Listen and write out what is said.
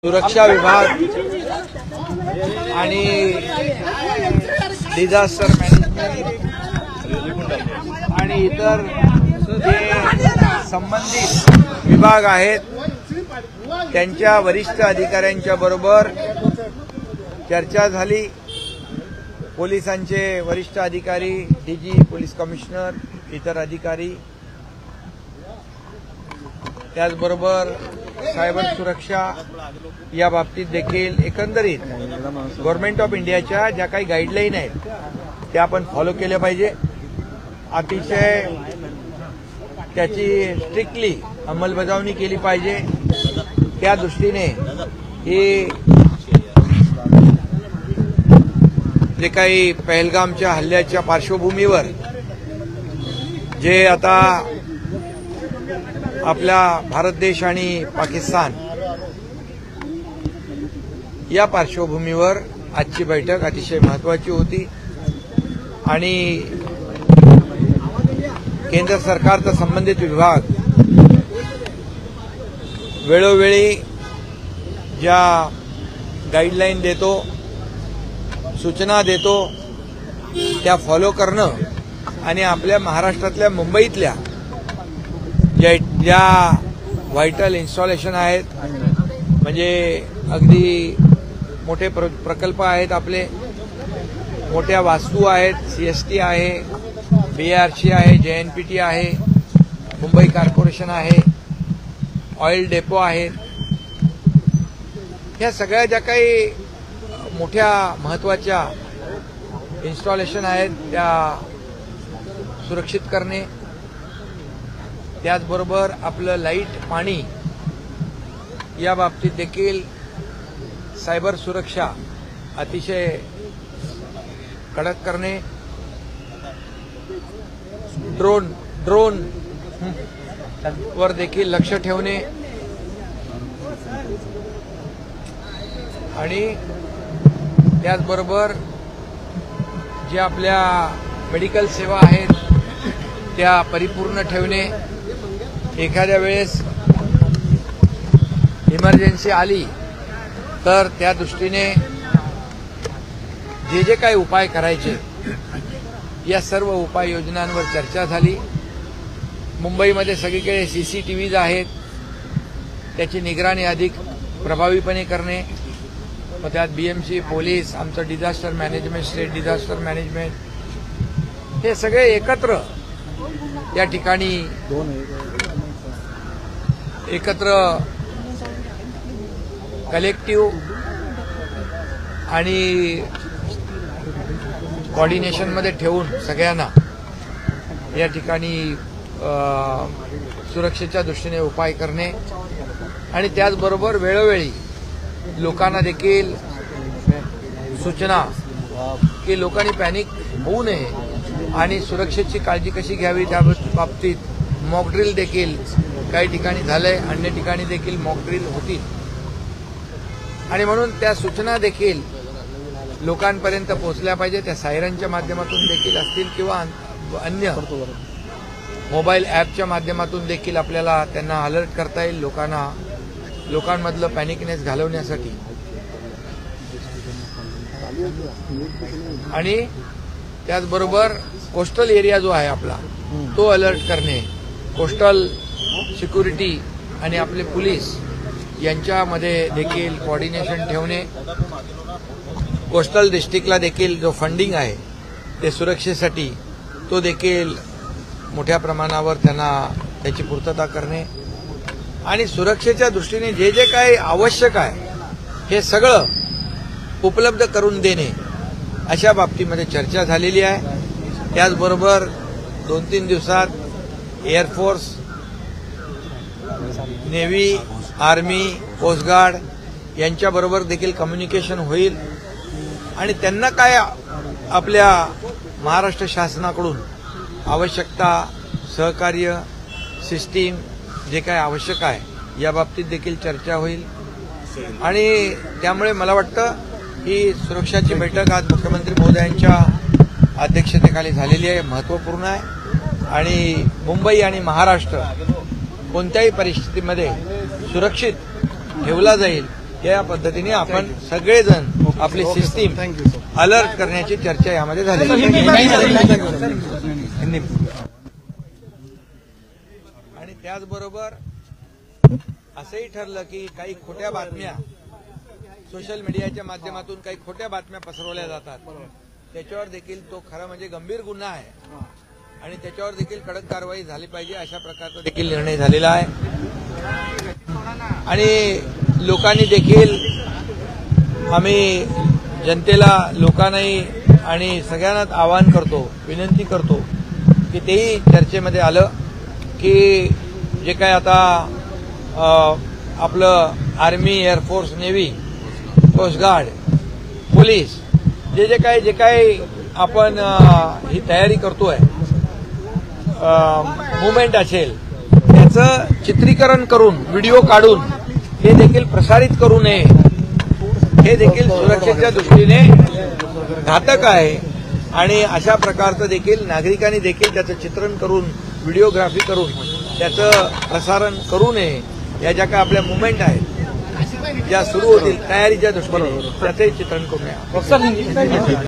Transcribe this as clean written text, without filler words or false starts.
सुरक्षा विभाग आणि डिझास्टर मॅनेजमेंट आणि इतर जे संबंधित विभाग आहेत त्यांच्या वरिष्ठ अधिकाऱ्यांच्या बरोबर चर्चा झाली। पोलिसांचे वरिष्ठ अधिकारी, डीजी, पोलीस कमिशनर, इतर अधिकारी, त्याचबरोबर सायबर सुरक्षा या बाबतीत देखील एकंदरीत गव्हर्नमेंट ऑफ इंडियाच्या ज्या काही गाईडलाईन आहेत त्या आपण फॉलो केल्या पाहिजे। अतिशय त्याची स्ट्रिक्टली अंमलबजावणी केली पाहिजे। त्या दृष्टीने हे जे काही पहलगामच्या हल्ल्याच्या पार्श्वभूमीवर जे आता आपला भारत देश आणि पाकिस्तान या पार्श्वभूमीवर आजची बैठक अतिशय महत्त्वाची होती आणि केंद्र सरकारचा संबंधित विभाग वेळोवेळी ज्या गाईडलाईन देतो, सूचना देतो त्या फॉलो करणं आणि आपल्या महाराष्ट्रातल्या मुंबईतल्या ज्या व्हायटल इन्स्टॉलेशन आहेत, म्हणजे अगदी मोठे प्रकल्प आहेत, आपले मोठ्या वास्तू आहेत, सीएसटी आहे, बीआरसी आहे, जेएनपीटी आहे, मुंबई कॉर्पोरेशन आहे, ऑइल डेपो आहेत, ह्या सगळ्या ज्या काही मोठ्या महत्त्वाच्या इन्स्टॉलेशन आहेत त्या सुरक्षित करणे, त्याचबरोबर आपलं लाईट, पाणी या बाबतीत देखील सायबर सुरक्षा अतिशय कडक करणे, ड्रोन वर देखील लक्ष ठेवणे आणि त्याचबरोबर जे आपल्या मेडिकल सेवा आहेत त्या परिपूर्ण ठेवणे। एखाद्या वेळेस इमर्जन्सी आली तर त्या दृष्टीने जे काही उपाय करायचे या सर्व उपाययोजनांवर चर्चा झाली। मुंबईमध्ये सगळीकडे सीसीटीव्हीज आहेत, त्याची निगराणी अधिक प्रभावीपणे करणे, मग त्यात बीएमसी, पोलीस, आमचं disaster management, state disaster management, हे सगळे एकत्र या ठिकाणी कलेक्टिव्ह आणि कोऑर्डिनेशनमध्ये ठेवून सगळ्यांना या ठिकाणी सुरक्षेच्या दृष्टीने उपाय करणे आणि त्याचबरोबर वेळोवेळी लोकांना देखील सूचना की लोकांनी पॅनिक होऊ नये आणि सुरक्षेची काळजी कशी घ्यावी त्या बाबतीत मॉक ड्रिल देखील काही ठिकाणी झालंय, अन्य ठिकाणी देखील मॉक ड्रिल होतील आणि म्हणून त्या सूचना देखील लोकांपर्यंत पोहोचल्या पाहिजे। त्या सायरनच्या माध्यमातून देखील असतील किंवा अन्य मोबाईल ॲपच्या माध्यमातून देखील आपल्याला त्यांना अलर्ट करता येईल लोकांमधलं पॅनिकनेस घालवण्यासाठी आणि त्याचबरोबर कोस्टल एरिया जो आहे आपला तो अलर्ट करणे, कोस्टल सिक्युरिटी आणि आपले पोलीस यांच्यामध्ये देखील कोऑर्डिनेशन ठेवणे, कोस्टल डिस्ट्रिक्टला देखील जो फंडिंग आहे ते सुरक्षेसाठी तो देखील मोठ्या प्रमाणावर त्यांना त्याची पूर्तता करणे आणि सुरक्षेच्या दृष्टीने जे जे काही आवश्यक आहे हे सगळं उपलब्ध करून देणे अशा बाबतीमध्ये चर्चा झालेली आहे। त्याचबरोबर 2-3 दिवसात air force, navy, army, coast guard यांच्याबरोबर देखील कम्युनिकेशन होईल आणि त्यांना काय आपल्या महाराष्ट्र शासनाकडून आवश्यकता, सहकार्य, सिस्टीम जे काय आवश्यक आहे या बाबतीत देखील चर्चा होईल आणि त्यामुळे मला वाटतं ही सुरक्षाची बैठक आज मुख्यमंत्री महोदयांच्या अध्यक्षतेखाली झालेली आहे, महत्त्वपूर्ण आहे आणि मुंबई आणि महाराष्ट्र कोणत्याही परिस्थितीमध्ये सुरक्षित ठेवला जाईल या पद्धतीने आपण सगळेजण आपली सिस्टीम अलर्ट करण्याची चर्चा यामध्ये झाली. आणि त्याचबरोबर असंही ठरलं की काही खोट्या बातम्या सोशल मीडियाच्या माध्यमातून काही खोट्या बातम्या पसरवल्या जातात, त्याच्यावर देखील तो खरा म्हणजे गंभीर गुन्हा आहे आणि त्याच्यावर देखील कडक कारवाई झाली पाहिजे, अशा प्रकारचा देखील निर्णय झालेला आहे. आणि लोकांनी देखील, आम्ही जनतेला, लोकांनाही आणि सगळ्यांनाच आवाहन करतो, विनंती करतो की तेही चर्चेमध्ये आलं की जे काय आता आपलं army, air force, navy, coast guard, police जे काही आपण ही तयारी करतोय, मुवमेंट असेल त्याचं चित्रीकरण करून, व्हिडिओ काढून हे देखील प्रसारित करू नये. हे देखील सुरक्षेच्या दृष्टीने घातक आहे आणि अशा प्रकारचं देखील नागरिकांनी देखील त्याचं चित्रण करून, व्हिडिओग्राफी करून त्याचं प्रसारण करू नये. या ज्या काय आपल्या मुवमेंट आहेत, ज्या सुरू होतील तयारीच्या दृष्टीने त्याचंही चित्रण करू नये.